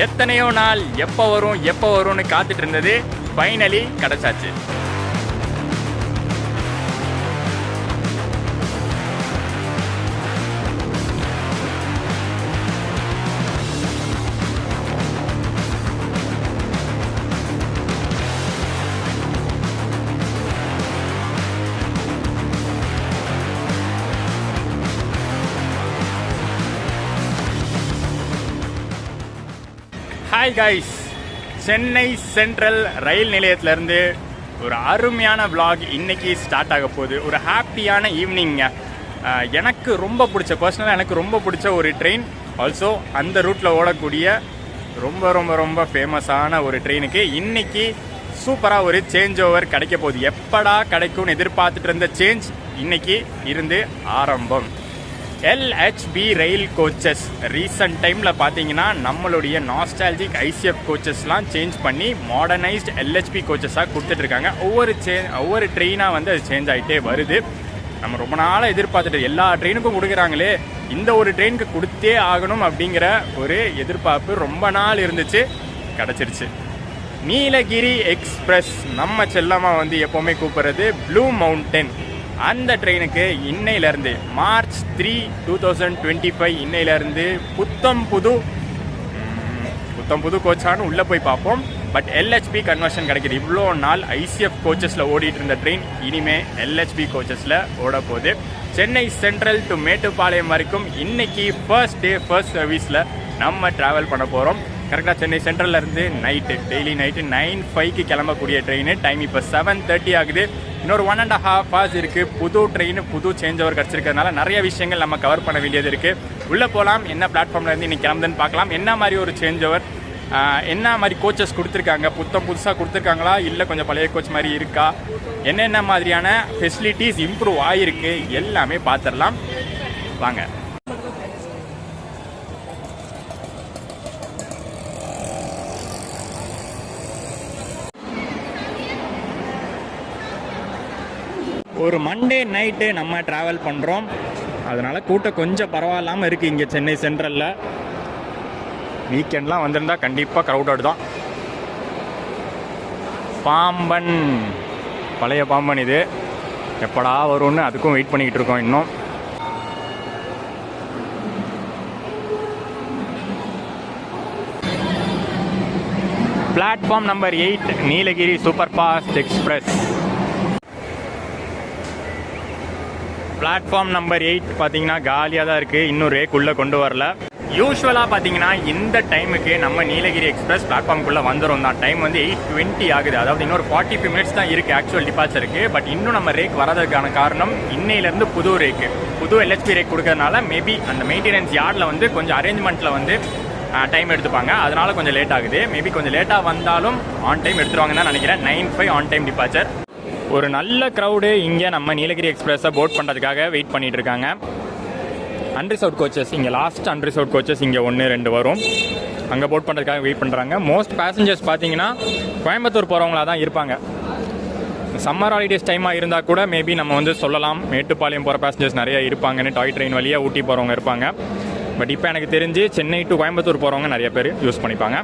எத்தனையோ நாள் எப்போ வரும்னு காத்துட்டு இருந்தது ஃபைனலி கிடைச்சாச்சு. ஹாய் கைஸ், சென்னை சென்ட்ரல் ரயில் நிலையத்திலேருந்து ஒரு அருமையான vlog இன்னைக்கு ஸ்டார்ட் ஆக போகுது. ஒரு ஹாப்பியான ஈவினிங்க. எனக்கு ரொம்ப பிடிச்ச, பர்சனலாக எனக்கு ரொம்ப பிடிச்ச ஒரு ட்ரெயின், ஆல்சோ அந்த ரூட்டில் ஓடக்கூடிய ரொம்ப ரொம்ப ரொம்ப ஃபேமஸான ஒரு ட்ரெயினுக்கு இன்னைக்கு சூப்பராக ஒரு சேஞ்ச் ஓவர் கிடைக்க போகுது. எப்படா கிடைக்கும்னு எதிர்பார்த்துட்டு இருந்த சேஞ்ச் இன்னைக்கு இருந்து ஆரம்பம். LHB ரயில் கோச்சஸ் ரீசன்ட் டைமில் பார்த்தீங்கன்னா நம்மளுடைய நாஸ்டாலஜிக் ICF கோச்சஸ்லாம் சேஞ்ச் பண்ணி மாடர்னைஸ்ட் LHB கோச்சஸாக கொடுத்துட்ருக்காங்க. ஒவ்வொரு ட்ரெயினாக வந்து அது சேஞ்ச் ஆகிட்டே வருது. நம்ம ரொம்ப நாளாக எதிர்பார்த்துட்டு எல்லா ட்ரெயினுக்கும் கொடுக்குறாங்களே, இந்த ஒரு ட்ரெயினுக்கு கொடுத்தே ஆகணும் அப்படிங்கிற ஒரு எதிர்பார்ப்பு ரொம்ப நாள் இருந்துச்சு, கிடச்சிருச்சு. நீலகிரி எக்ஸ்பிரஸ் நம்ம செல்லமாக வந்து எப்போவுமே கூப்பிட்றது ப்ளூ மவுண்டன். அந்த ட்ரெயினுக்கு இன்னையிலேருந்து March 3, 2025 இன்னையிலேருந்து புத்தம் புது கோச்சான்னு உள்ளே போய் பார்ப்போம். பட் LHB கன்வர்ஷன் கிடைக்கிது. இவ்வளோ நாள் ICF கோச்சஸில் ஓடிட்டு இருந்த ட்ரெயின் இனிமேல் LHB கோச்சஸில் ஓட போகுது. சென்னை சென்ட்ரல் டு மேட்டுப்பாளையம் வரைக்கும் இன்னைக்கு ஃபர்ஸ்ட் டே ஃபர்ஸ்ட் சர்வீஸில் நம்ம ட்ராவல் பண்ண போகிறோம். கரெக்டாக சென்னை சென்ட்ரல்லேருந்து டெய்லி நைட்டு 9:05க்கு கிளம்பக்கூடிய ட்ரெயின். டைம் இப்போ 7:30 ஆகுது. இன்னொரு 1.5 hours இருக்குது. புது ட்ரெயின், புது சேஞ்ச் ஓவர் கிடச்சிருக்கிறதுனால நிறைய விஷயங்கள் நம்ம கவர் பண்ண வேண்டியது இருக்குது. உள்ளே போகலாம். என்ன பிளாட்ஃபார்ம்லேருந்து இன்றைக்கி கிளம்புதுன்னு பார்க்கலாம். என்ன மாதிரி ஒரு சேஞ்ச் ஓவர், என்ன மாதிரி கோச்சஸ் கொடுத்துருக்காங்க, புதுசாக கொடுத்துருக்காங்களா, இல்லை கொஞ்சம் பழைய கோச் மாதிரி இருக்கா, என்னென்ன மாதிரியான ஃபெசிலிட்டிஸ் இம்ப்ரூவ் ஆகிருக்கு, எல்லாமே பார்த்துடலாம் வாங்க. ஒரு மண்டே நைட்டு நம்ம ட்ராவல் பண்ணுறோம். அதனால் கூட்டம் கொஞ்சம் பரவாயில்லாமல் இருக்குது இங்கே சென்னை சென்ட்ரலில். வீக்கெண்ட்லாம் வந்திருந்தால் கண்டிப்பாக க்ரௌடட் தான். பாம்பன், பழைய பாம்பன் இது எப்படா வரும்னு அதுக்கும் வெயிட் பண்ணிக்கிட்டு இருக்கோம் இன்னும். Platform number 8 Nilgiri super fast express. Platform number 8 பார்த்தீங்கன்னா காலியாக தான் இருக்குது. இன்னும் ரேக்குள்ளே கொண்டு வரல. யூஸ்வலாக பார்த்தீங்கன்னா இந்த டைமுக்கு நம்ம நீலகிரி எக்ஸ்பிரஸ் பிளாட்ஃபார்முக்குள்ளே வந்துடும் தான். டைம் வந்து 8:20 ஆகுது. அதாவது இன்னொரு 45 minutes தான் இருக்குது ஆக்சுவல் டிபார்ச்சருக்கு. பட் இன்னும் நம்ம ரேக் வரதுக்கான காரணம் இன்னையிலேருந்து புது LHB ரேக் கொடுக்கறதுனால மேபி அந்த மெயின்டெனன்ஸ் யார்டில் வந்து கொஞ்சம் அரேஞ்ச்மெண்ட்டில் வந்து டைம் எடுத்துப்பாங்க. அதனால கொஞ்சம் லேட் ஆகுது. மேபி கொஞ்சம் லேட்டாக வந்தாலும் ஆன் டைம் எடுத்துருவாங்கன்னு தான் நினைக்கிறேன். 9:05 ஆன் டைம் டிபார்ச்சர். ஒரு நல்ல க்ரௌடு இங்கே நம்ம நீலகிரி எக்ஸ்பிரஸை போட் பண்ணுறதுக்காக வெயிட் பண்ணிகிட்டு இருக்காங்க. அன்ரிசர்வ்ட் கோச்சஸ் இங்கே லாஸ்ட் அன்ரிசர்வ்ட் கோச்சஸ் இங்கே 1-2 வரும். அங்கே போட் பண்ணுறதுக்காக வெயிட் பண்ணுறாங்க. மோஸ்ட் பேசஞ்சர்ஸ் பார்த்தீங்கன்னா கோயம்புத்தூர் போகிறவங்களாக தான் இருப்பாங்க. சம்மர் ஹாலிடேஸ் டைமாக இருந்தால் கூட மேபி நம்ம வந்து சொல்லலாம் மேட்டுப்பாளையம் போகிற பேசஞ்சர்ஸ் நிறையா இருப்பாங்கன்னு. டாய் ட்ரெயின் வழியாக ஊட்டி போகிறவங்க இருப்பாங்க. பட் இப்போ எனக்கு தெரிஞ்சு சென்னை டு கோயம்புத்தூர் போகிறவங்க நிறைய பேர் யூஸ் பண்ணிப்பாங்க.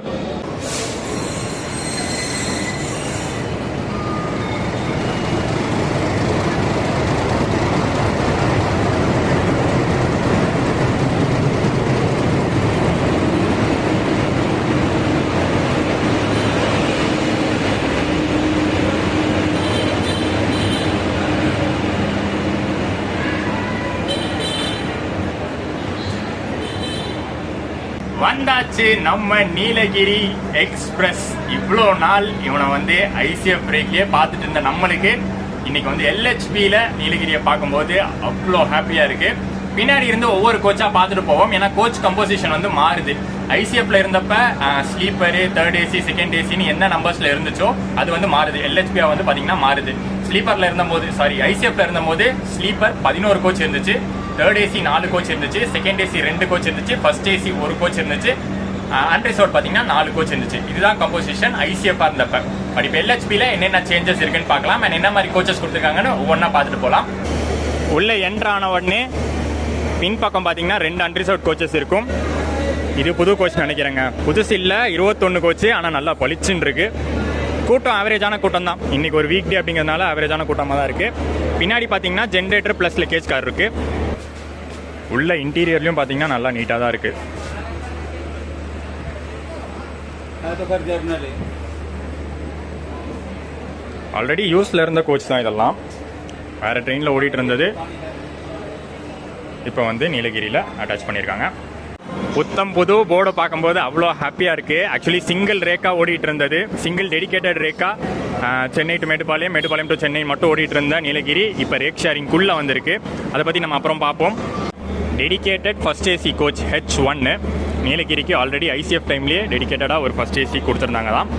வந்தாச்சு நம்ம நீலகிரி எக்ஸ்பிரஸ். இவ்வளோ நாள் இவனை வந்து ICF பிரேக்லேயே பார்த்துட்டு இருந்த நம்மளுக்கு இன்னைக்கு வந்து LHBயில் நீலகிரியை பார்க்கும்போது அவ்வளோ ஹாப்பியாக இருக்குது. பின்னாடி இருந்து ஒவ்வொரு கோச்சாக பார்த்துட்டு போவோம். ஏன்னா கோச் கம்போசிஷன் வந்து மாறுது. ICFல இருந்தப்ப ஸ்லீப்பரு, 3rd AC, 2nd ACன்னு என்ன நம்பர்ஸில் இருந்துச்சோ அது வந்து மாறுது. LHB வந்து பார்த்தீங்கன்னா மாறுது. ICFல இருந்தபோது ஸ்லீப்பர் 11 கோச் இருந்துச்சு, 3rd AC 4 கோச் இருந்துச்சு, 2nd AC 2 கோச் இருந்துச்சு, 1st AC 1 கோச் இருந்துச்சு, அன்ரிசர்வ்ட் பார்த்தீங்கன்னா 4 கோச் இருந்துச்சு. இதுதான் கம்போசிஷன் ICF இருந்தப்ப. பட் இப்போ LHBயில் என்னென்ன சேஞ்சஸ் இருக்குன்னு பார்க்கலாம். அண்ட் என்ன மாதிரி கோச்சஸ் கொடுத்துருக்காங்கன்னு ஒவ்வொன்றா பார்த்துட்டு போகலாம். உள்ளே என்ட்ரு ஆன உடனே பின்பக்கம் பார்த்தீங்கன்னா 2 அன்ரிசர்வ்ட் கோச்சஸ் இருக்கும். இது புது கோச் நினைக்கிறேங்க, புதுசு இல்லை, 21 கோச்சு. ஆனால் நல்லா பளிச்சுன்னு இருக்கு. கூட்டம் ஆவரேஜான கூட்டம் தான். இன்றைக்கி ஒரு வீக் டே அப்படிங்கிறதுனால ஆவரேஜான கூட்டமாக தான் இருக்குது. பின்னாடி பார்த்தீங்கன்னா ஜென்ரேட்டர் ப்ளஸ் லக்கேஜ் கார் இருக்குது. உள்ள இன்டீரியர்லையும் பார்த்தீங்கன்னா நல்லா நீட்டாக தான் இருக்குது. ஆல்ரெடி யூஸில் இருந்த கோச் தான் இதெல்லாம். வேறு ட்ரெயினில் ஓடிட்டு இருந்தது, இப்போ வந்து நீலகிரியில் அட்டாச் பண்ணியிருக்காங்க. புத்தம் புது போர்டை பார்க்கும்போது அவ்வளோ ஹாப்பியாக இருக்குது. ஆக்சுவலி சிங்கிள் ரேக்கா ஓடிட்டு இருந்தது, single dedicated Rekha. Chennai to Mettupalayam, Mettupalayam to Chennai மட்டும் ஓடிட்டு இருந்த நீலகிரி இப்போ ரேக் ஷேரிங்குள்ளே வந்திருக்கு. அதை பற்றி நம்ம அப்புறம் பார்ப்போம். Dedicated first AC coach H1 நீலகிரிக்கு ஆல்ரெடி ICF டைம்லேயே டெடிக்கேட்டடாக ஒரு ஃபர்ஸ்ட் ஏசி கொடுத்துருந்தாங்க தான்.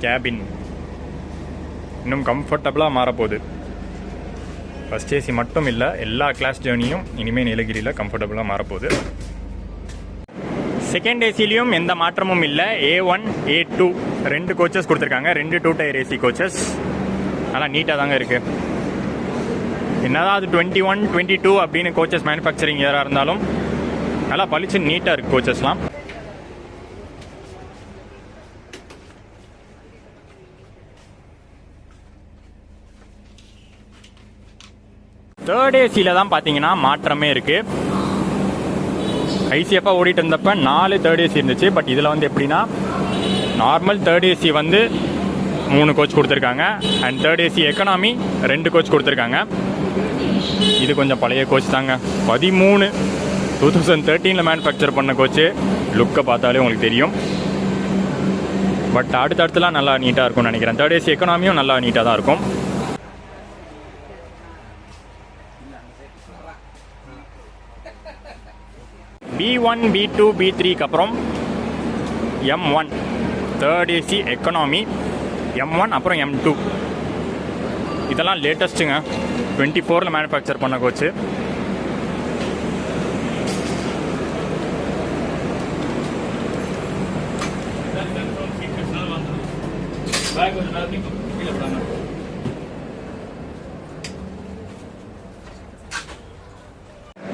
கேபின் இன்னும் கம்ஃபர்டபுளாக மாறப்போகுது. ஃபர்ஸ்ட் ஏசி மட்டும் இல்லை, எல்லா கிளாஸ் ஜேர்னியும் இனிமேல் நீலகிரியில் கம்ஃபர்டபுளாக மாறப்போகுது. செகண்ட் ஏசிலையும் எந்த மாற்றமும் இல்லை. A1 A2 2 கோச்சஸ் கொடுத்துருக்காங்க, 2 2 டயர் ஏசி கோச்சஸ். நல்லா நீட்டாக தாங்க இருக்குது. என்னதான் அது 21 22 அப்படின்னு கோச்சஸ் மேனுஃபேக்சரிங் யாராக இருந்தாலும் நல்லா பளிச்சு நீட்டாக இருக்குது கோச்சஸ்லாம். தேர்ட் ஏசியில் தான் பார்த்தீங்கன்னா மாற்றமே இருக்குது. ஐசிஎஃபாக ஓடிட்டு இருந்தப்போ 4 தேர்ட் ஏசி இருந்துச்சு. பட் இதில் வந்து எப்படின்னா, நார்மல் தேர்ட் ஏசி வந்து 3 கோச் கொடுத்துருக்காங்க. And third AC economy 2 coach கொடுத்துருக்காங்க. இது கொஞ்சம் பழைய கோச் தாங்க. 2013 மேனுஃபேக்சர் பண்ண கோச்சு. லுக்கை பார்த்தாலே உங்களுக்கு தெரியும். பட் அடுத்தடுத்துலாம் நல்லா நீட்டாக இருக்கும்னு நினைக்கிறேன். தேர்ட் ஏசி எக்கனாமியும் நல்லா நீட்டாக தான் இருக்கும். B1 B2 B3க்கு அப்புறம் M1 third AC economy, M1 அப்புறம் M2. இதெல்லாம் லேட்டஸ்ட்டுங்க, 24 மேனுஃபேக்சர் பண்ண கோச்சு.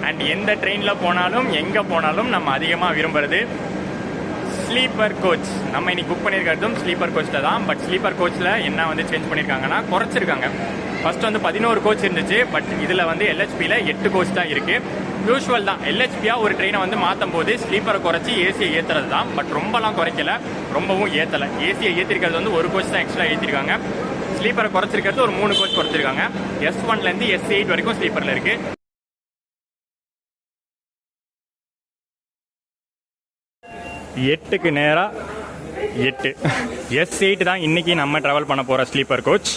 அண்ட் எந்த ட்ரெயினில் போனாலும் எங்கே போனாலும் நம்ம அதிகமாக விரும்புகிறது ஸ்லீப்பர் கோச். நம்ம இன்னைக்கு புக் பண்ணியிருக்கிறதும் ஸ்லீப்பர் கோச்சில் தான். பட் ஸ்லீப்பர் கோச்சில் என்ன வந்து சேஞ்ச் பண்ணியிருக்காங்கன்னா, குறைச்சிருக்காங்க. ஃபர்ஸ்ட் வந்து 11 கோச் இருந்துச்சு. பட் இதில் வந்து LHPயில் 8 கோச் தான் இருக்குது. யூஸ்வல் தான் LHPயாக ஒரு ட்ரெயினை வந்து மாற்றும் போது ஸ்லீப்பரை குறைச்சி ஏசியை ஏற்றுறது தான். பட் ரொம்பலாம் குறைக்கல, ரொம்பவும் ஏற்றலை. ஏசியை ஏற்றிருக்கிறது வந்து ஒரு கோச் தான் எக்ஸ்ட்ரா ஏற்றிருக்காங்க. ஸ்லீப்பரை குறைச்சிருக்கிறது ஒரு 3 கோச் குறைச்சிருக்காங்க. S1லேருந்து S8 வரைக்கும் ஸ்லீப்பரில் இருக்குது. எட்டுக்கு நேராக 8 S8 தான் இன்றைக்கி நம்ம ட்ராவல் பண்ண போகிற ஸ்லீப்பர் கோச்.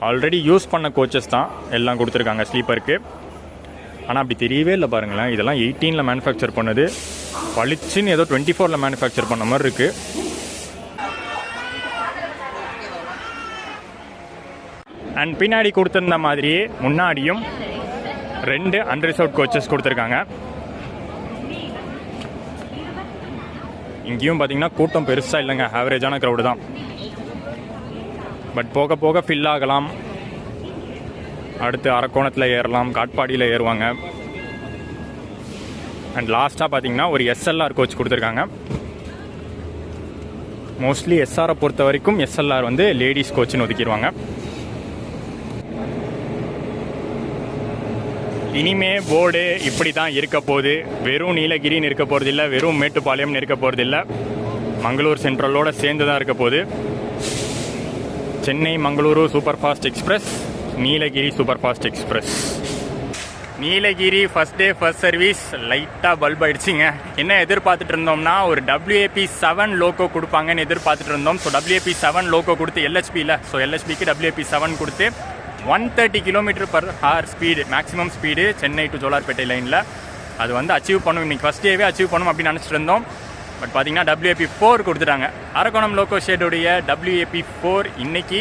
ஆல்ரெடி யூஸ் பண்ண கோச்சஸ் தான் எல்லாம் கொடுத்துருக்காங்க ஸ்லீப்பருக்கு. ஆனால் அப்படி தெரியவே இல்லை பாருங்களேன். இதெல்லாம் 18 மேனுஃபேக்சர் பண்ணது, பளிச்சுன்னு ஏதோ 24 மேனுஃபேக்சர் பண்ண மாதிரி இருக்குது. அண்ட் பின்னாடி கொடுத்துருந்த மாதிரியே முன்னாடியும் 2 அன்ரிசர்வ்ட் கோச்சஸ் கொடுத்துருக்காங்க. இங்கேயும் பார்த்தீங்கன்னா கூட்டம் பெருசாக இல்லைங்க, ஆவரேஜான க்ரௌடு தான். பட் போக போக ஃபில் ஆகலாம். அடுத்து அரக்கோணத்தில் ஏறலாம், காட்பாடியில் ஏறுவாங்க. அண்ட் லாஸ்ட்டாக பார்த்தீங்கன்னா ஒரு SLR கோச் கொடுத்துருக்காங்க. மோஸ்ட்லி SRரை பொறுத்த வரைக்கும் SLR வந்து லேடிஸ் கோச்சுன்னு ஒதுக்கிடுவாங்க. இனிமே போர்டு இப்படி தான் இருக்க போகுது. வெறும் நீலகிரின்னு இருக்க போகிறதில்ல, வெறும் மேட்டுப்பாளையம்னு இருக்க போகிறதில்ல, மங்களூர் சென்ட்ரலோடு சேர்ந்து தான் இருக்க போகுது. Chennai Mangaluru super fast express, Nilgiri super fast express. Nilgiri first day first service லைட்டாக பல்ப் ஆகிடுச்சிங்க. என்ன எதிர்பார்த்துட்டு இருந்தோம்னா, ஒரு WAP7 லோகோ கொடுப்பாங்கன்னு எதிர்பார்த்துட்டு இருந்தோம். ஸோ WAP7 லோகோ கொடுத்து LHPயில், ஸோ LHPக்கு WAP7 கொடுத்து 130 km/h speed, maximum speed Chennai to Jolarpettai லைனில் அது வந்து அச்சீவ் பண்ணும். இன்றைக்கி ஃபஸ்ட் டேவே அச்சீவ் பண்ணும் அப்படின்னு நினச்சிட்டு இருந்தோம். பட் பார்த்தீங்கன்னா WAP4 கொடுத்துட்டாங்க. அரக்கோணம் லோகோ ஷேடுடைய WAP4 இன்னைக்கு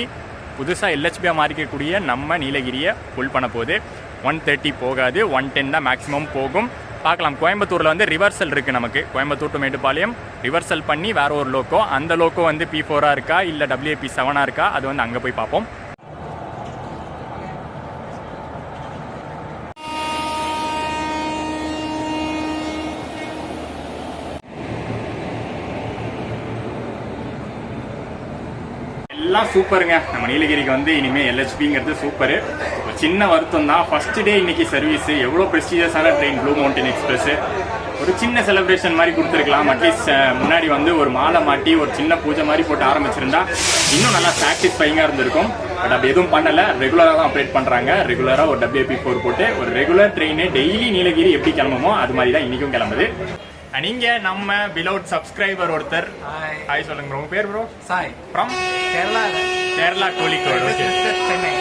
புதுசாக LHPயாக மாறிக்கக்கூடிய நம்ம நீலகிரியை ஃபுல் பண்ண போகுது. 130 போகாது, 110 தான் மேக்ஸிமம் போகும். பார்க்கலாம். கோயம்புத்தூரில் வந்து ரிவர்சல் இருக்குது நமக்கு. கோயம்புத்தூர் டு மேட்டுப்பாளையம் ரிவர்சல் பண்ணி வேற ஒரு லோக்கோ, அந்த லோக்கோ வந்து P4 இருக்கா இல்லை WAP7 இருக்கா, அது வந்து அங்கே போய் பார்ப்போம். எல்லாம் சூப்பருங்க. நம்ம நீலகிரிக்கு வந்து இனிமேல் LHBங்கிறது சூப்பரு. ஒரு சின்ன வருத்தம் தான், ஃபர்ஸ்ட் டே இன்னைக்கு சர்வீஸ் எவ்வளோ ப்ரெஸ்டீஜியஸான ட்ரெயின் ப்ளூ மவுண்டன் எக்ஸ்பிரஸ். ஒரு சின்ன செலிப்ரேஷன் மாதிரி கொடுத்துருக்கலாம். அட்லீஸ்ட் முன்னாடி வந்து ஒரு மாலை மாட்டி ஒரு சின்ன பூஜை மாதிரி போட்டு ஆரம்பிச்சிருந்தா இன்னும் நல்லா சாட்டிஸ்ஃபைங்காக இருந்திருக்கும். பட் அப்படி எதுவும் பண்ணலை, ரெகுலராக தான் ஆப்ரேட் பண்ணுறாங்க. ரெகுலராக ஒரு WAP4 போட்டு ஒரு ரெகுலர் ட்ரெயின் டெய்லி நீலகிரி எப்படி கிளம்புமோ அது மாதிரி தான் இன்றைக்கும் கிளம்புது. நீங்க நம்ம பிலவுட் சப்ஸ்கிரைபர் ஒருத்தர். ஹாய் சொல்லுங்க ப்ரோ, உங்க பேர் bro? Sai from Kerala. Kerala Kozhikode. Okay, Chennai.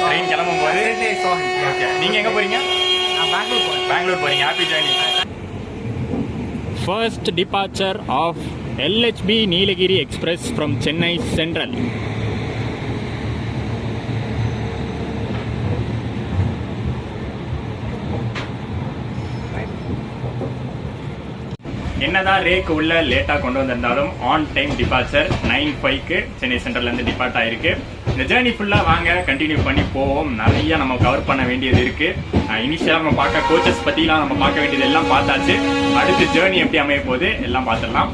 Train கிளம்பும் போது ஓகே. நீங்க எங்க போறீங்க? பெங்களூர் போறேன். பெங்களூர் போறீங்க. Happy journey. First departure of LHB Nilgiri express from Chennai central. என்னதான் ரேக்கு உள்ள லேட்டாக கொண்டு வந்திருந்தாலும் ஆன் டைம் டிபார்ச்சர் 9:05க்கு சென்னை சென்ட்ரல்லேருந்து டிபார்ட் ஆயிருக்கு. இந்த ஜேர்னி ஃபுல்லாக வாங்க கண்டினியூ பண்ணி போவோம். நிறைய நம்ம கவர் பண்ண வேண்டியது இருக்கு. இனிஷியலாக நம்ம பார்க்க கோச்சஸ் பற்றிலாம் நம்ம பார்க்க வேண்டியது எல்லாம் பார்த்தாச்சு. அடுத்து ஜேர்னி எப்படி அமைய போகுது எல்லாம் பார்த்துடலாம்.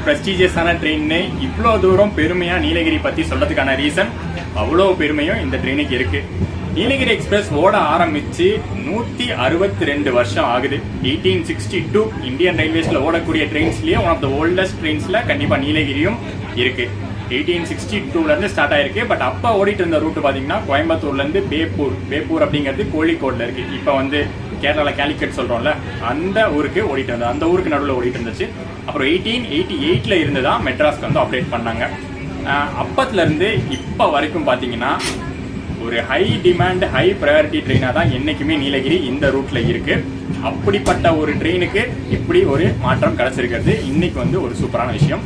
ப்ரெஸ்டீஜியஸான ட்ரெயின்னு இவ்வளோ தூரம் பெருமையாக நீலகிரி பற்றி சொல்றதுக்கான ரீசன் அவ்வளோ பெருமையும் இந்த ட்ரெயினுக்கு இருக்கு. நீலகிரி எக்ஸ்பிரஸ் ஓட ஆரம்பிச்சு 162 வருஷம் ஆகுது. 1862 இந்தியன் ரயில்வேஸ்ல ஓடக்கூடிய ட்ரெயின்ஸ்லயே ஒன் ஆஃப் த ஓல்டஸ்ட் ட்ரெயின்ஸ்ல கண்டிப்பா நீலகிரியும் இருக்கு. 1862ல இருந்து ஸ்டார்ட் ஆயிருக்கு. பட் அப்ப ஓடிட்டு இருந்த ரூட் பாத்தீங்கன்னா கோயம்புத்தூர்ல இருந்து பேப்பூர் அப்படிங்கிறது கோழிக்கோட்ல இருக்கு. இப்ப வந்து கேரளால கேலிக்கட் சொல்றோம்ல, அந்த ஊருக்கு ஓடிட்டு இருந்தது. அந்த ஊருக்கு நடுவில் ஓடிட்டு இருந்துச்சு. அப்புறம் 1888ல இருந்து தான் மெட்ராஸ்க்கு வந்து ஆப்ரேட் பண்ணாங்க. அப்பத்துல இருந்து இப்ப வரைக்கும் பாத்தீங்கன்னா ஒரு ஹை டிமாண்ட் ஹை ப்ரையாரிட்டி ட்ரெயினாக தான் என்னைக்குமே நீலகிரி இந்த ரூட்ல இருக்கு. அப்படிப்பட்ட ஒரு ட்ரெயினுக்கு இப்படி ஒரு மாற்றம் கிடைச்சிருக்கிறது இன்னைக்கு வந்து ஒரு சூப்பரான விஷயம்.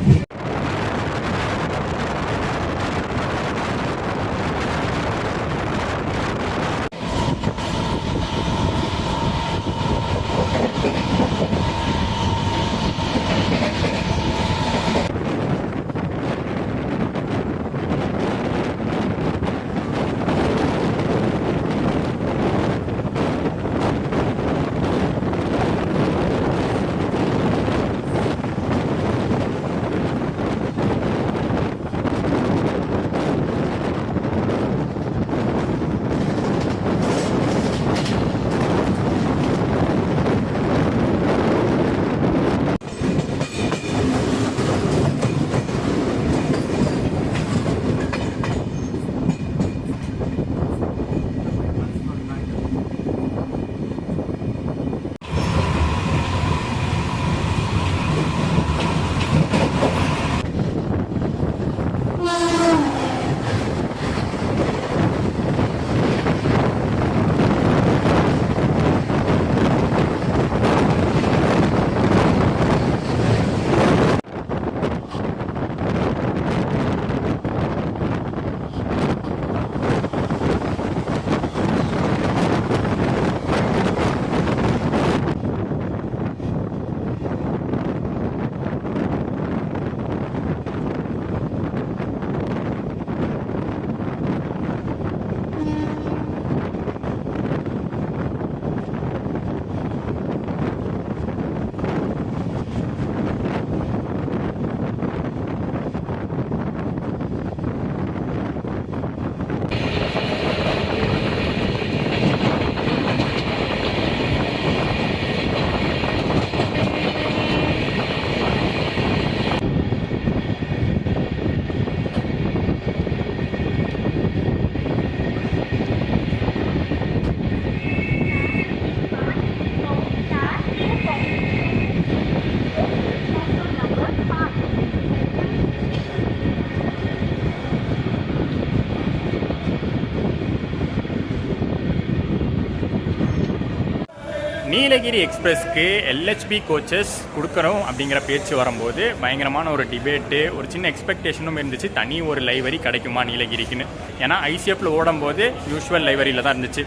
நீலகிரி எக்ஸ்பிரஸ்க்கு எல்ஹெச்பி கோச்சஸ் கொடுக்குறோம் அப்படிங்கிற பேச்சு வரும்போது பயங்கரமான ஒரு டிபேட்டு, ஒரு சின்ன எக்ஸ்பெக்டேஷனும் இருந்துச்சு. தனி ஒரு லைவரி கிடைக்குமா நீலகிரிக்குன்னு. ஏன்னா ஐசிஎஃப்ல ஓடும்போது யூஸ்வல் லைவரியில் தான் இருந்துச்சு,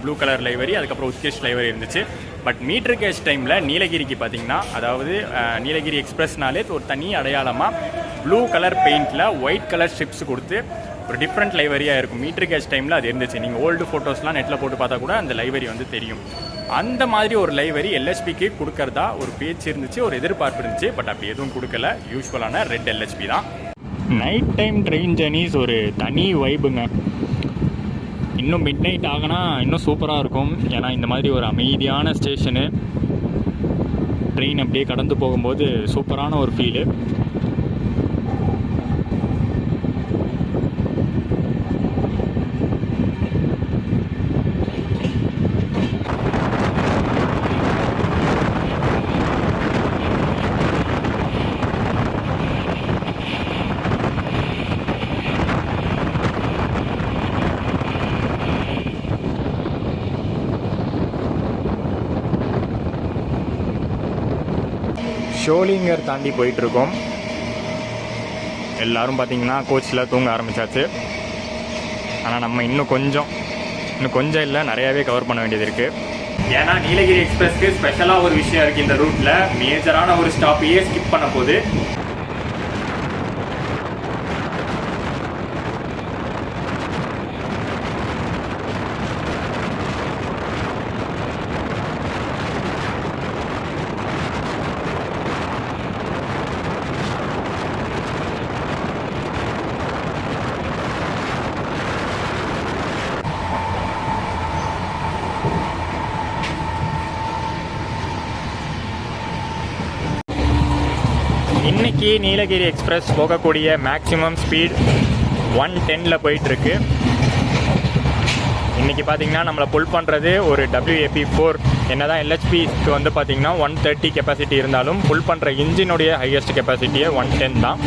ப்ளூ கலர் லைவரி, அதுக்கப்புறம் உத்கிருஷ்ட் லைவரி இருந்துச்சு. பட் மீட்டர் கேஜ் டைமில் நீலகிரிக்கு பார்த்தீங்கன்னா, அதாவது நீலகிரி எக்ஸ்பிரஸ்னாலே ஒரு தனி அடையாளமாக ப்ளூ கலர் பெயிண்டில் ஒயிட் கலர் ஸ்ட்ரிப்ஸ் கொடுத்து ஒரு டிஃப்ரெண்ட் லைவரியாக இருக்கும். மீட்டர் கேஜ் டைமில் அது இருந்துச்சு. நீங்கள் ஓல்டு ஃபோட்டோஸ்லாம் நெட்டில் போட்டு பார்த்தா கூட அந்த லைவரி வந்து தெரியும். அந்த மாதிரி ஒரு லைவரி எல்ஹெச்பிக்கு கொடுக்கறதா ஒரு பேச்சு இருந்துச்சு, ஒரு எதிர்பார்ப்பு இருந்துச்சு. பட் அப்படி எதுவும் கொடுக்கல. யூஸ்வலான ரெட் எல்ஹெச்பி தான். நைட் டைம் ட்ரெயின் ஜர்னிஸ் ஒரு தனி வைபுங்க. இன்னும் மிட் நைட் ஆகினா இன்னும் சூப்பராக இருக்கும். ஏன்னா இந்த மாதிரி ஒரு அமைதியான ஸ்டேஷனு, ட்ரெயின் அப்படியே கடந்து போகும்போது சூப்பரான ஒரு ஃபீலு. ஷோலிங்கர் தாண்டி போயிட்டுருக்கோம். எல்லோரும் பார்த்திங்கன்னா கோச்சில் தூங்க ஆரம்பித்தாச்சு. ஆனால் நம்ம இன்னும் கொஞ்சம் இல்லை, நிறையாவே கவர் பண்ண வேண்டியது இருக்குது. ஏன்னா நீலகிரி எக்ஸ்பிரஸ்க்கு ஸ்பெஷலாக ஒரு விஷயம் இருக்குது. இந்த ரூட்டில் மேஜரான ஒரு ஸ்டாப்பையே ஸ்கிப் பண்ண போகுது. இன்றைக்கி நீலகிரி எக்ஸ்பிரஸ் போகக்கூடிய மேக்ஸிமம் ஸ்பீட் 110 போயிட்டுருக்கு. இன்றைக்கி பார்த்திங்கன்னா நம்மளை புல் பண்ணுறது ஒரு WAP4. என்ன தான் எல்ஹெச்பிக்கு வந்து பார்த்திங்கன்னா 130 கெப்பாசிட்டி இருந்தாலும் புல் பண்ணுற இன்ஜினுடைய ஹையஸ்ட் கெப்பாசிட்டியே 110 தான்.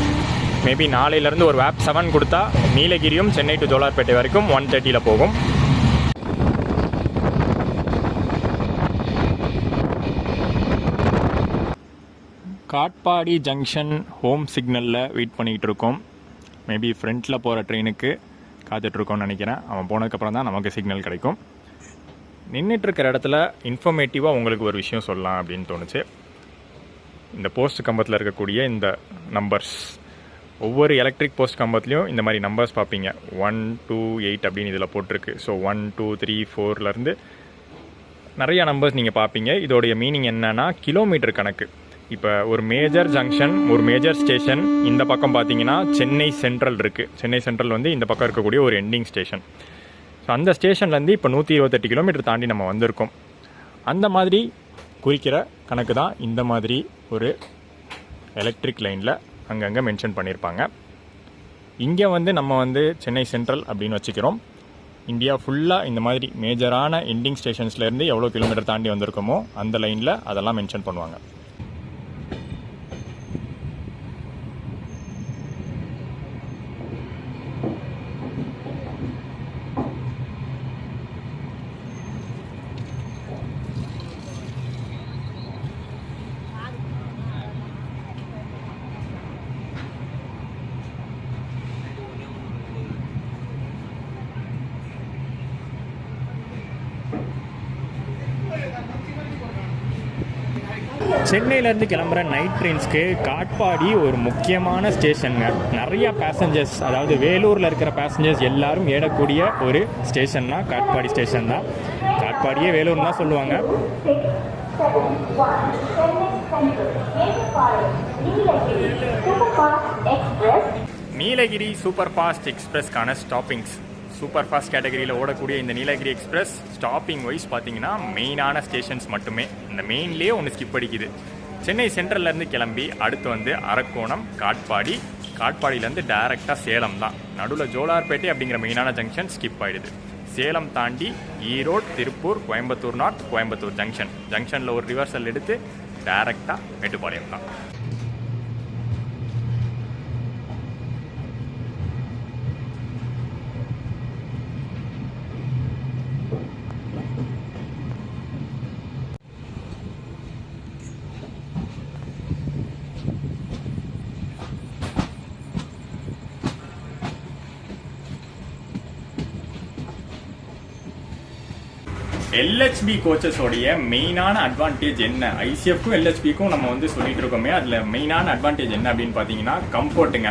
மேபி நாளையிலேருந்து ஒரு WAP 7 கொடுத்தா நீலகிரியும் சென்னை டு ஜோலார்பேட்டை வரைக்கும் 130 போகும். காட்பாடி ஜங்ஷன் ஹோம் சிக்னலில் வெயிட் பண்ணிகிட்டு இருக்கோம். மேபி ஃப்ரண்ட்டில் போகிற ட்ரெயினுக்கு காத்துட்ருக்கோம்னு நினைக்கிறேன். அவன் போனதுக்கப்புறம் தான் நமக்கு சிக்னல் கிடைக்கும். நின்றுட்டுருக்கிற இடத்துல இன்ஃபர்மேட்டிவாக உங்களுக்கு ஒரு விஷயம் சொல்லலாம் அப்படின்னு தோணுச்சு. இந்த போஸ்ட் கம்பத்தில் இருக்கக்கூடிய இந்த நம்பர்ஸ், ஒவ்வொரு எலக்ட்ரிக் போஸ்ட் கம்பத்துலேயும் இந்த மாதிரி நம்பர்ஸ் பார்ப்பீங்க. 1 2 8 அப்படின்னு இதில் போட்டிருக்கு. ஸோ 1 2 3 4லேருந்து நிறைய நம்பர்ஸ் நீங்கள் பார்ப்பீங்க. இதோடைய மீனிங் என்னென்னா கிலோமீட்டர் கணக்கு. இப்போ ஒரு மேஜர் ஜங்ஷன், ஒரு மேஜர் ஸ்டேஷன், இந்த பக்கம் பார்த்தீங்கன்னா சென்னை சென்ட்ரல் இருக்குது. சென்னை சென்ட்ரல் வந்து இந்த பக்கம் இருக்கக்கூடிய ஒரு எண்டிங் ஸ்டேஷன். ஸோ அந்த ஸ்டேஷன்லேருந்து இப்போ 128 கிலோமீட்டர் தாண்டி நம்ம வந்திருக்கோம். அந்த மாதிரி குறிக்கிற கணக்கு தான் இந்த மாதிரி ஒரு எலக்ட்ரிக் லைனில் அங்கங்கே மென்ஷன் பண்ணியிருப்பாங்க. இங்கே வந்து நம்ம வந்து சென்னை சென்ட்ரல் அப்படின்னு வச்சுக்கிறோம். இந்தியா ஃபுல்லாக இந்த மாதிரி மேஜரான எண்டிங் ஸ்டேஷன்ஸ்லேருந்து எவ்வளோ கிலோமீட்டர் தாண்டி வந்திருக்கோமோ அந்த லைனில் அதெல்லாம் மென்ஷன் பண்ணுவாங்க. சென்னையிலேருந்து கிளம்புற நைட் ட்ரெயின்ஸ்க்கு காட்பாடி ஒரு முக்கியமான ஸ்டேஷனுங்க. நிறையா பேசஞ்சர்ஸ், அதாவது வேலூரில் இருக்கிற பேசஞ்சர்ஸ் எல்லாரும் ஏறக்கூடிய ஒரு ஸ்டேஷன்னா காட்பாடி ஸ்டேஷன் தான். காட்பாடியே வேலூர்னு தான் சொல்லுவாங்க. நீலகிரி சூப்பர் ஃபாஸ்ட் எக்ஸ்பிரஸ்க்கான ஸ்டாப்பிங்ஸ். சூப்பர் ஃபாஸ்ட் கேட்டகரியில் ஓடக்கூடிய இந்த நீலகிரி எக்ஸ்பிரஸ் ஸ்டாப்பிங் வைஸ் பார்த்தீங்கன்னா மெயினான ஸ்டேஷன்ஸ் மட்டுமே. இந்த மெயின்லேயே ஒன்று ஸ்கிப் அடிக்குது. சென்னை சென்ட்ரல்லேருந்து கிளம்பி அடுத்து வந்து அரக்கோணம், காட்பாடி, காட்பாடியிலேருந்து டைரெக்டாக சேலம் தான். நடுவில் ஜோலார்பேட்டை அப்படிங்கிற மெயினான ஜங்ஷன் ஸ்கிப் ஆகிடுது. சேலம் தாண்டி ஈரோடு, திருப்பூர், கோயம்புத்தூர் நார்த், கோயம்புத்தூர் ஜங்ஷனில் ஒரு ரிவர்சல் எடுத்து டைரெக்டாக மேட்டுப்பாளையம் தான். எல்ஹெச்பி கோச்சஸோடைய மெயினான அட்வான்டேஜ் என்ன? ஐசிஎஃப்க்கும் எல்ஹெச்பிக்கும் நம்ம வந்து சொல்லிட்டு இருக்கோமே, அதில் மெயினான அட்வான்டேஜ் என்ன அப்படின்னு பார்த்தீங்கன்னா கம்ஃபர்ட்டுங்க.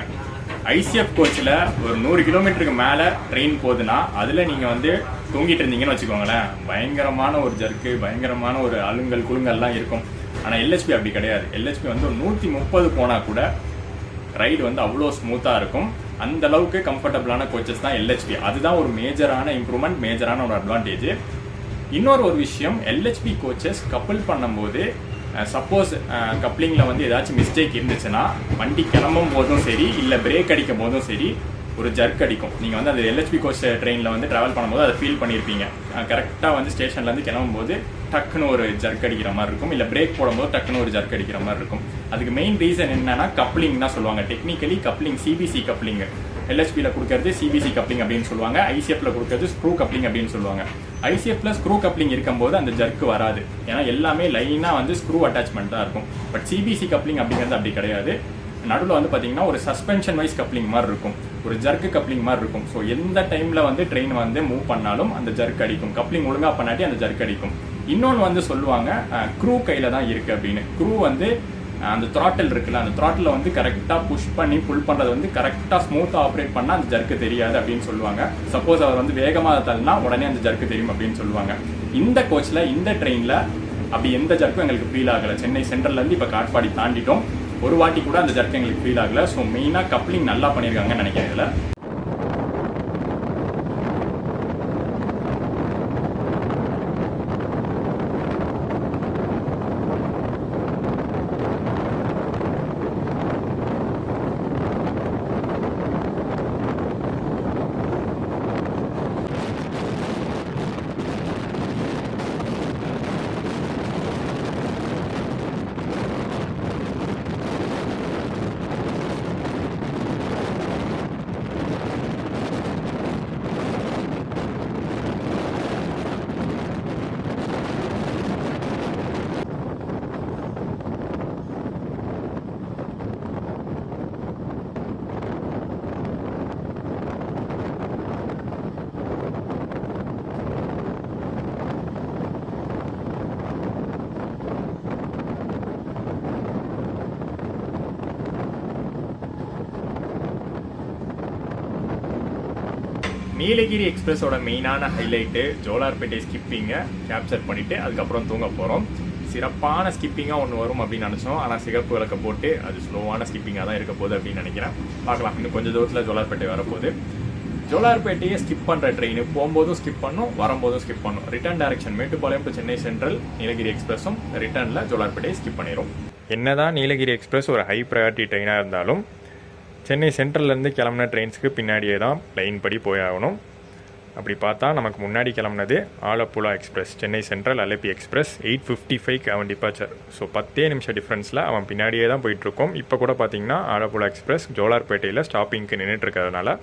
ஐசிஎஃப் கோச்சில் ஒரு 100 கிலோமீட்டருக்கு மேலே ட்ரெயின் போகுதுன்னா அதில் நீங்கள் வந்து தூங்கிட்டு இருந்தீங்கன்னு வச்சுக்கோங்களேன், பயங்கரமான ஒரு ஜர்க்கு, பயங்கரமான ஒரு அலுங்கல் குலுங்கல்லாம் இருக்கும். ஆனால் எல்ஹெச்பி அப்படி கிடையாது. எல்ஹெச்பி வந்து ஒரு 130 போனால் கூட ரைடு வந்து அவ்வளோ ஸ்மூத்தாக இருக்கும். அந்த அளவுக்கு கம்ஃபர்டபுளான கோச்சஸ் தான் எல்ஹெச்பி. அதுதான் ஒரு மேஜரான இம்ப்ரூவ்மெண்ட், மேஜரான ஒரு அட்வான்டேஜ். இன்னொரு விஷயம், எல்ஹெச்பி கோச்சஸ் கப்பிள் பண்ணும்போது சப்போஸ் கப்ளிங்கில் வந்து ஏதாச்சும் மிஸ்டேக் இருந்துச்சுன்னா வண்டி கிளம்பும் போதும் சரி இல்லை பிரேக் அடிக்கும் போதும் சரி ஒரு ஜர்க் அடிக்கும். நீங்கள் வந்து அது எல்ஹெச்பி கோச் ட்ரெயினில் வந்து ட்ராவல் பண்ணும்போது அதை ஃபீல் பண்ணியிருப்பீங்க. கரெக்டாக வந்து ஸ்டேஷன்லேருந்து கிளம்பும்போது டக்குன்னு ஒரு ஜர்க் அடிக்கிற மாதிரி இருக்கும், இல்லை பிரேக் போடும்போது டக்குன்னு ஒரு ஜர்க் அடிக்கிற மாதிரி இருக்கும். அதுக்கு மெயின் ரீசன் என்னன்னா கப்ளிங் தான் சொல்லுவாங்க. Technically coupling CBC coupling. எல்ஹெச்பியில் கொடுக்கறது சிபிசி கப்ளிங் அப்படின்னு சொல்லுவாங்க. ஐசிஎஃப்ல கொடுக்கறது ஸ்க்ரூ கப்ளிங் அப்படின்னு சொல்லுவாங்க. ஐசிஎஃப்ல ஸ்க்ரூ கப்ளிங் இருக்கும்போது அந்த ஜர்க்கு வராது, ஏன்னா எல்லாமே லைனாக வந்து ஸ்க்ரூ அட்டாச்மெண்ட் தான் இருக்கும். பட் சிபிசி கப்ளிங் அப்படிங்கிறது அப்படி கிடையாது. நடுவில் வந்து பார்த்தீங்கன்னா ஒரு சஸ்பென்ஷன் வைஸ் கப்ளிங் மாதிரி இருக்கும், ஒரு ஜர்க்கு கப்ளிங் மாதிரி இருக்கும். ஸோ எந்த டைமில் வந்து ட்ரெயின் வந்து மூவ் பண்ணாலும் அந்த ஜர்க் அடிக்கும். கப்ளிங் ஒழுங்காக பண்ணாட்டி அந்த ஜர்க் அடிக்கும். இன்னொன்று வந்து சொல்லுவாங்க க்ரூ கையில் தான் இருக்குது அப்படின்னு. க்ரூ வந்து அந்த த்ராட்டில் இருக்குல்ல, அந்த த்ராட்டில் வந்து கரெக்டாக புஷ் பண்ணி புல் பண்ணுறது வந்து கரெக்டாக ஸ்மூத்தாக ஆப்ரேட் பண்ணால் அந்த ஜர்க்கு தெரியாது அப்படின்னு சொல்லுவாங்க. சப்போஸ் அவர் வந்து வேகமாக தள்ளினா உடனே அந்த ஜர்க்கு தெரியும் அப்படின்னு சொல்லுவாங்க. இந்த கோச்சில் இந்த ட்ரெயினில் அப்படி எந்த ஜர்க்கும் எங்களுக்கு ஃபீல் ஆகலை. சென்னை சென்ட்ரல்லேருந்து இப்போ காட்பாடி தாண்டிட்டோம், ஒரு வாட்டி கூட அந்த ஜர்க்கு எங்களுக்கு ஃபீல் ஆகலை. ஸோ மெயினாக கப்ளிங் நல்லா பண்ணியிருக்காங்கன்னு நினைக்கிறேன். இதில் நீலகிரி எக்ஸ்பிரஸோட மெயினான ஹைலைட்டு ஜோலார்பேட்டை ஸ்கிப்பிங்கை கேப்சர் பண்ணிவிட்டு அதுக்கப்புறம் தூங்க போகிறோம். சிறப்பான ஸ்கிப்பிங்காக ஒன்று வரும் அப்படின்னு நினச்சோம், ஆனால் சிகப்பு விளக்க போட்டு அது ஸ்லோவான ஸ்கிப்பிங்காக தான் இருக்க போகுது அப்படின்னு நினைக்கிறேன். பார்க்கலாம், இன்னும் கொஞ்சம் தூரத்தில் ஜோலார்பேட்டை வரப்போகுது. ஜோலார்பேட்டையை ஸ்கிப் பண்ணுற ட்ரெயின் போகும்போதும் ஸ்கிப் பண்ணும், வரும்போதும் ஸ்கிப் பண்ணும். Return direction Mettupalayam to Chennai central Nilgiri எக்ஸ்பிரஸும் ரிட்டர்னில் ஜோலார்பேட்டையை ஸ்கிப் பண்ணிடும். என்னதான் நீலகிரி எக்ஸ்பிரஸ் ஒரு ஹை ப்ரையாரிட்டி ட்ரெயினாக இருந்தாலும் சென்னை சென்ட்ரல்லேருந்து கிளம்புன ட்ரெயின்ஸுக்கு பின்னாடியே தான் லைன் படி போயாகணும். அப்படி பார்த்தா நமக்கு முன்னாடி கிளம்புனது Alappuzha express, Chennai central Alleppey express 8:55 அவன் டிபார்ச்சர். ஸோ 10 நிமிஷம் டிஃப்ரென்ஸில் அவன் பின்னாடியே தான் போயிட்டுருக்கோம். இப்போ கூட பார்த்தீங்கன்னா ஆலப்புழா எக்ஸ்பிரஸ் ஜோலார்பேட்டையில் ஸ்டாப்பிங்க்கு நின்றுட்டுருக்கிறதுனால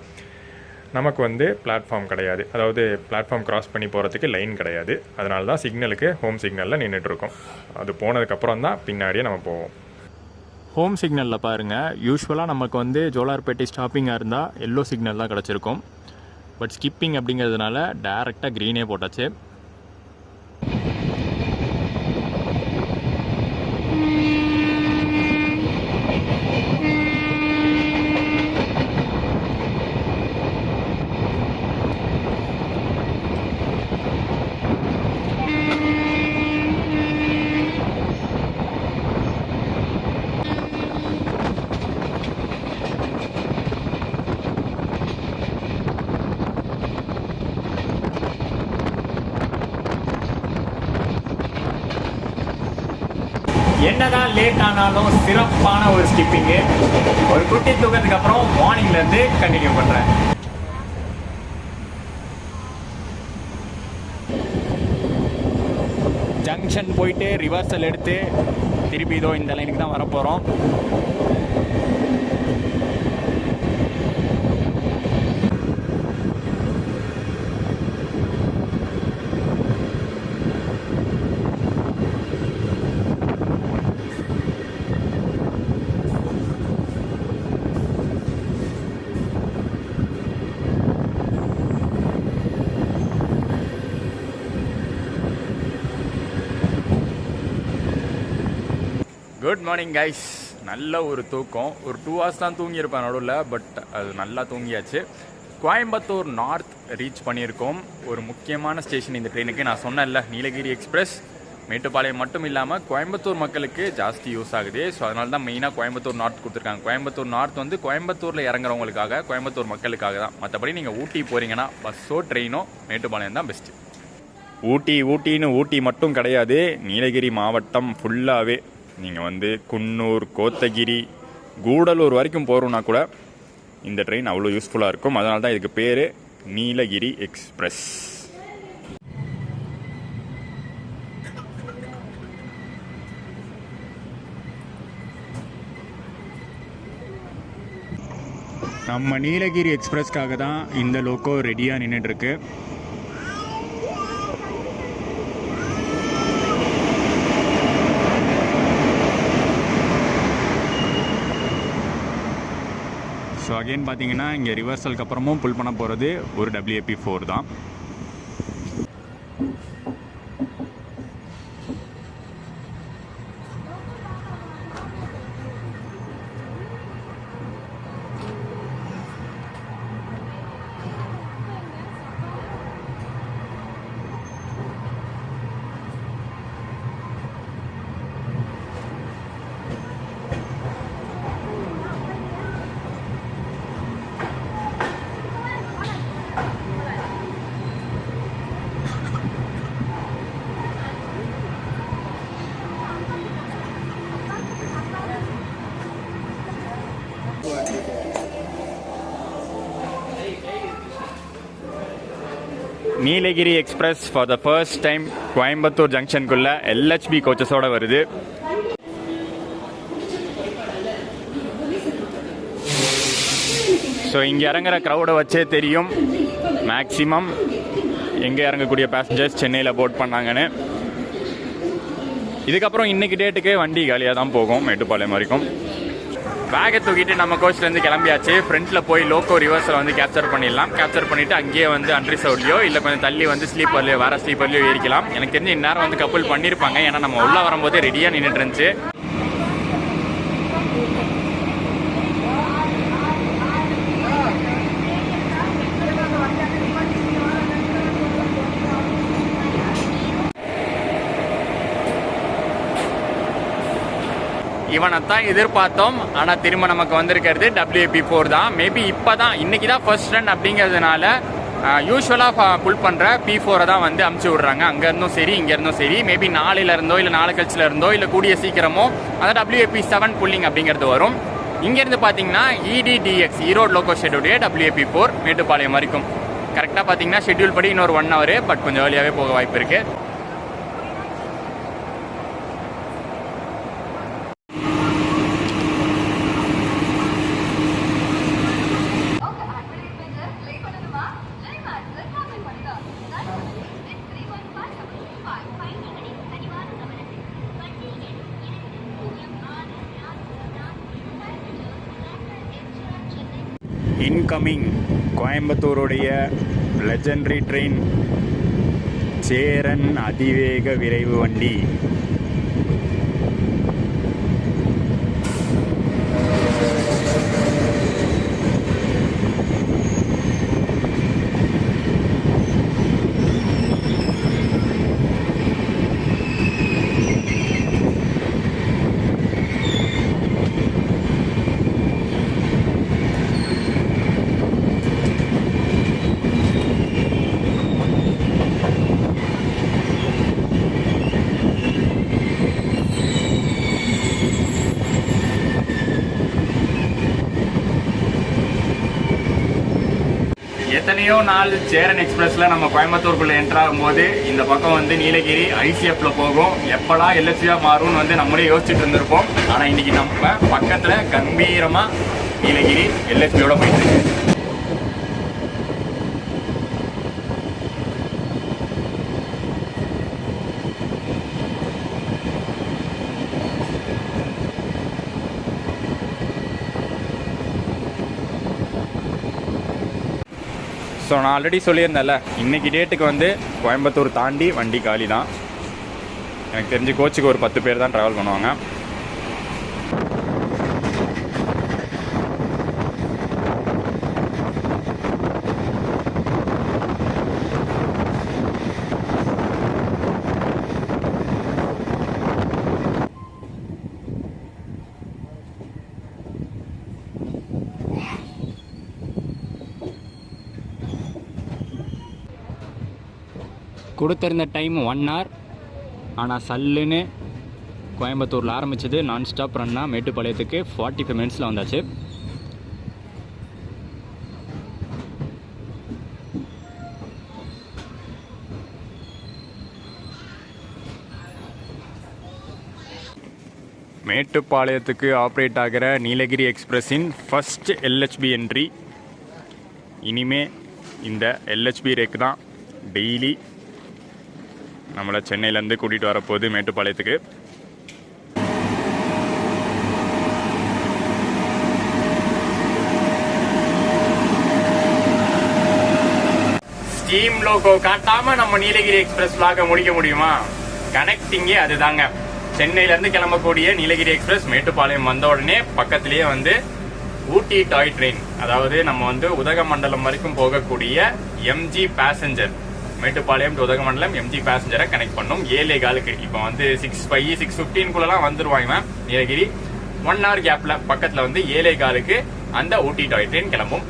நமக்கு வந்து பிளாட்ஃபார்ம் கிடையாது, அதாவது பிளாட்ஃபார்ம் கிராஸ் பண்ணி போகிறதுக்கு லைன் கிடையாது. அதனால தான் சிக்னலுக்கு ஹோம் சிக்னலில் நின்றுட்டுருக்கோம். அது போனதுக்கப்புறம் தான் பின்னாடியே நம்ம போவோம். ஹோம் சிக்னலில் பாருங்கள், யூஸ்வலாக நமக்கு வந்து ஜோலார்பேட்டை ஸ்டாப்பிங்காக இருந்தால் எல்லோ சிக்னல் தான் கிடச்சிருக்கும். பட் ஸ்கிப்பிங் அப்படிங்கிறதுனால டேரெக்டாக க்ரீனே போட்டாச்சு. என்னதான் லேட் ஆனாலும் சிறப்பான ஒரு ஸ்கிப்பிங்கு. ஒரு குட்டி தூக்கத்துக்கு அப்புறம் மார்னிங்லேருந்து கண்டினியூ பண்ணுறேன். ஜங்ஷன் போயிட்டு ரிவர்சல் எடுத்து திருப்பி இதோ இந்த லைனுக்கு தான் வரப்போகிறோம். Good morning guys. நல்ல ஒரு தூக்கம், ஒரு 2 hours தான் தூங்கியிருப்பேன் நடுவில், பட் அது நல்லா தூங்கியாச்சு. கோயம்புத்தூர் நார்த் ரீச் பண்ணியிருக்கோம். ஒரு முக்கியமான ஸ்டேஷன் இந்த ட்ரெயினுக்கு. நான் சொன்னேன்ல, நீலகிரி எக்ஸ்பிரஸ் மேட்டுப்பாளையம் மட்டும் இல்லாமல் கோயம்புத்தூர் மக்களுக்கு ஜாஸ்தி யூஸ் ஆகுது. ஸோ அதனால தான் மெயினாக கோயம்புத்தூர் நார்த் கொடுத்துருக்காங்க. கோயம்புத்தூர் நார்த் வந்து கோயம்புத்தூரில் இறங்குறவங்களுக்காக, கோயம்புத்தூர் மக்களுக்காக தான். மற்றபடி நீங்கள் ஊட்டி போகிறீங்கன்னா பஸ்ஸோ ட்ரெயினோ மேட்டுப்பாளையம் தான் பெஸ்ட்டு. ஊட்டி மட்டும் கிடையாது, நீலகிரி மாவட்டம் ஃபுல்லாகவே நீங்கள் வந்து குன்னூர், கோத்தகிரி, கூடலூர் வரைக்கும் போகிறோன்னா கூட இந்த ட்ரெயின் அவ்வளோ யூஸ்ஃபுல்லாக இருக்கும். அதனால தான் இதுக்கு பேர் நீலகிரி எக்ஸ்பிரஸ். நம்ம நீலகிரி எக்ஸ்பிரஸ்க்காக தான் இந்த லோக்கோ ரெடியாக நின்றுட்டுருக்கு. ஸோ அகெயின் பார்த்தீங்கன்னா இங்கே ரிவர்சலுக்கு அப்புறமும் புல் பண்ண போகிறது ஒரு WAP4 தான். Nilgiri express for the first time Coimbatore ஜங்ஷனுக்குள்ள LHB கோச்சஸோட வருது. ஸோ இங்கே இறங்குற க்ரௌடை வச்சே தெரியும் மேக்ஸிமம் எங்கே இறங்கக்கூடிய பேசஞ்சர்ஸ் சென்னையில் போர்ட் பண்ணாங்கன்னு. இதுக்கப்புறம் இன்றைக்கி டேட்டுக்கு வண்டி காலியாக தான் போகும் மேட்டுப்பாளையம் வரைக்கும். பேக்கை தூக்கிட்டு நம்ம கோச்லேருந்து கிளம்பியாச்சு. ஃப்ரண்ட்டில் போய் லோக்கோ ரிவர்ஸில் வந்து கேப்சர் பண்ணிடலாம். கேப்சர் பண்ணிவிட்டு அங்கேயே வந்து அன்ரிசர்வ்லையோ இல்லை கொஞ்சம் தள்ளி வந்து ஸ்லீப்பர்லையோ வேறு ஸ்லீப்பர்லையோ ஏறிக்கலாம். எனக்கு தெரிஞ்சு இந்நேரம் வந்து கப்புள் பண்ணியிருப்பாங்க, ஏன்னா நம்ம உள்ளே வரும்போது ரெடியாக நின்றுட்டு இருந்துச்சு. இவனைத்தான் எதிர்பார்த்தோம், ஆனால் திரும்ப நமக்கு வந்திருக்கிறது WAP4 தான். மேபி இப்போ தான் இன்றைக்கி தான் ஃபர்ஸ்ட் ரன் அப்படிங்கிறதுனால யூஸ்வலாக புல் பண்ணுற P4 தான் வந்து அமுச்சு விட்றாங்க. அங்கேருந்தும் சரி இங்கேருந்தும் சரி. மேபி நாளையிலேருந்தோ இல்லை நாளை கழிச்சில் இருந்தோ இல்லை கூடிய சீக்கிரமோ அந்த WAP7 புல்லிங் அப்படிங்கிறது வரும். இங்கேருந்து பார்த்தீங்கன்னா EDDX ஈரோடு லோக்கோ ஷெட்யூடைய WAP4 மேட்டுப்பாளையம் வரைக்கும் கரெக்டாக பார்த்தீங்கன்னா ஷெட்யூல் படி இன்னொரு 1 hour, பட் கொஞ்சம் ஏர்லியாகவே போக வாய்ப்பு இருக்குது. இன்கமிங் கோயம்புத்தூருடைய லெஜெண்டரி ட்ரெயின் சேரன் அதிவேக விரைவு வண்டி. எத்தனையோ நாள் சேரன் எக்ஸ்பிரஸில் நம்ம கோயம்புத்தூருக்குள்ளே என்ட்ராகும் போது இந்த பக்கம் வந்து நீலகிரி ICFல போகும், எப்படா LHBயா மாறும்னு வந்து நம்மளே யோசிச்சுட்டு இருந்திருப்போம். ஆனால் இன்னைக்கு நம்ம பக்கத்தில் கம்பீரமாக நீலகிரி LHBயோட போயிட்டு இருக்கு. ஸோ நான் ஆல்ரெடி சொல்லியிருந்தேன்ல, இன்றைக்கி டேட்டுக்கு வந்து கோயம்புத்தூர் தாண்டி வண்டி காலி தான். எனக்கு தெரிஞ்சு கோச்சுக்கு ஒரு 10 பேர் தான் ட்ராவல் பண்ணுவாங்க. கொடுத்துருந்த டைம் 1 hour. ஆனால் சல்லுன்னு கோயம்புத்தூரில் ஆரம்பித்தது நான் ஸ்டாப் ரன்னாக மேட்டுப்பாளையத்துக்கு 45 minutesல வந்தாச்சு. மேட்டுப்பாளையத்துக்கு ஆப்ரேட் ஆகிற நீலகிரி எக்ஸ்பிரஸின் ஃபஸ்ட் LHB என்ட்ரி. இனிமே இந்த LHB ரேக் தான் டெய்லி நம்மளை சென்னையிலேருந்து கூட்டிகிட்டு வரப்போகுது மேட்டுப்பாளையத்துக்கு. ஸ்டீம் லோகோ காட்டாம நம்ம நீலகிரி எக்ஸ்பிரஸ் vlog முடிக்க முடியுமா? கனெக்டிங்கே அதுதாங்க. சென்னையிலேருந்து கிளம்பக்கூடிய நீலகிரி எக்ஸ்பிரஸ் மேட்டுப்பாளையம் வந்த உடனே பக்கத்திலேயே வந்து ஊட்டி டாய் ட்ரெயின், அதாவது நம்ம வந்து உதகமண்டலம் வரைக்கும் போகக்கூடிய MG passenger, Mettupalayam to Udhagamandalam MG பேசஞ்சரை கனெக்ட் பண்ணும் 7:15. இப்போ வந்து 6:05 6:15 வந்துருவாங்க நீலகிரி. 1 hour கேப்ல பக்கத்துல வந்து 7:15 அந்த ஊட்டி டாய் ட்ரெயின் கிளம்பும்.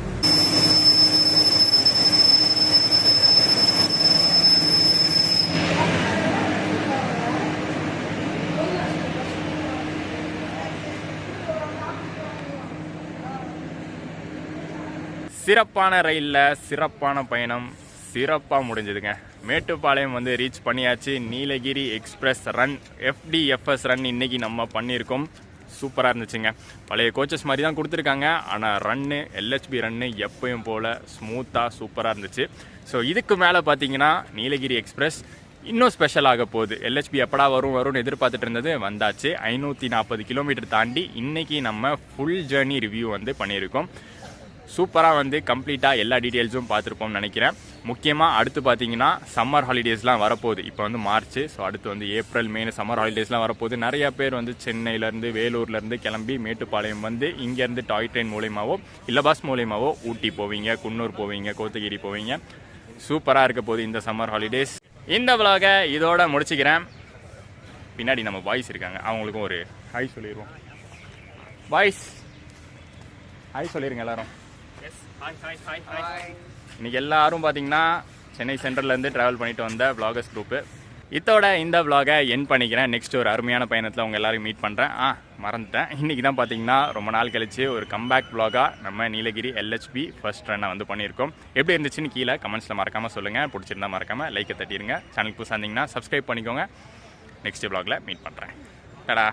சிறப்பான ரயிலில் சிறப்பான பயணம் சிறப்பாக முடிஞ்சதுங்க. மேட்டுப்பாளையம் வந்து ரீச் பண்ணியாச்சு. Nilgiri express run FDFS run இன்றைக்கி நம்ம பண்ணியிருக்கோம். சூப்பராக இருந்துச்சுங்க. பழைய கோச்சஸ் மாதிரி தான் கொடுத்துருக்காங்க, ஆனால் ரன்னு LHB ரன்னு எப்பயும் போல் ஸ்மூத்தாக சூப்பராக இருந்துச்சு. ஸோ இதுக்கு மேலே பார்த்தீங்கன்னா நீலகிரி எக்ஸ்பிரஸ் இன்னும் ஸ்பெஷல் ஆக போகுது. LHB எப்படா வரும்னு எதிர்பார்த்துட்டு இருந்தது, வந்தாச்சு. 540 கிலோமீட்டர் தாண்டி இன்றைக்கி நம்ம ஃபுல் ஜேர்னி ரிவ்யூ வந்து பண்ணியிருக்கோம். சூப்பராக வந்து கம்ப்ளீட்டாக எல்லா டீட்டெயில்ஸும் பார்த்துருப்போம்னு நினைக்கிறேன். முக்கியமாக அடுத்து பார்த்தீங்கன்னா சம்மர் ஹாலிடேஸ்லாம் வரப்போகுது. இப்போ வந்து மார்ச், ஸோ அடுத்து வந்து ஏப்ரல் மே சம்மர் ஹாலிடேஸ்லாம் வரப்போகுது. நிறையா பேர் வந்து சென்னையிலேருந்து வேலூர்லேருந்து கிளம்பி மேட்டுப்பாளையம் வந்து இங்கேருந்து டாய் ட்ரெயின் மூலியமாவோ இல்லை பஸ் மூலியமாவோ ஊட்டி போவீங்க, குன்னூர் போவீங்க, கோத்தகிரி போவீங்க. சூப்பராக இருக்க போகுது இந்த சம்மர் ஹாலிடேஸ். இந்த vlog-ஐ இதோட முடிச்சுக்கிறேன். பின்னாடி நம்ம பாய்ஸ் இருக்காங்க, அவங்களுக்கும் ஒரு ஹாய் சொல்லிடுவோம். பாய்ஸ் ஹாய் சொல்லிடுங்க எல்லாரும். இன்னைக்கு எல்லாரும் பார்த்தீங்கன்னா சென்னை சென்ட்ரல்லேருந்து ட்ராவல் பண்ணிட்டு வந்த vloggers குரூப்பு. இதோட இந்த vlog-ஐ என் பண்ணிக்கிறேன். நெக்ஸ்ட் ஒரு அருமையான பயணத்தில் உங்கள் எல்லாரும் மீட் பண்ணுறேன். மறந்துட்டேன், இன்றைக்கி தான் பார்த்தீங்கன்னா ரொம்ப நாள் கழிச்சு ஒரு கம்பேக் vlog-ஆ நம்ம நீலகிரி LHB ஃபர்ஸ்ட் ரன்னை வந்து பண்ணியிருக்கோம். எப்படி இருந்துச்சுன்னு கீழே கமெண்ட்ஸில் மறக்காமல் சொல்லுங்கள். பிடிச்சிருந்தா மறக்காமல் லைக்கை தட்டிடுங்க. சேனலுக்கு புதுசாக இருந்தீங்கன்னா சப்ஸ்கிரைப் பண்ணிக்கோங்க. நெக்ஸ்ட் vlog-ல மீட் பண்ணுறேன். டடா.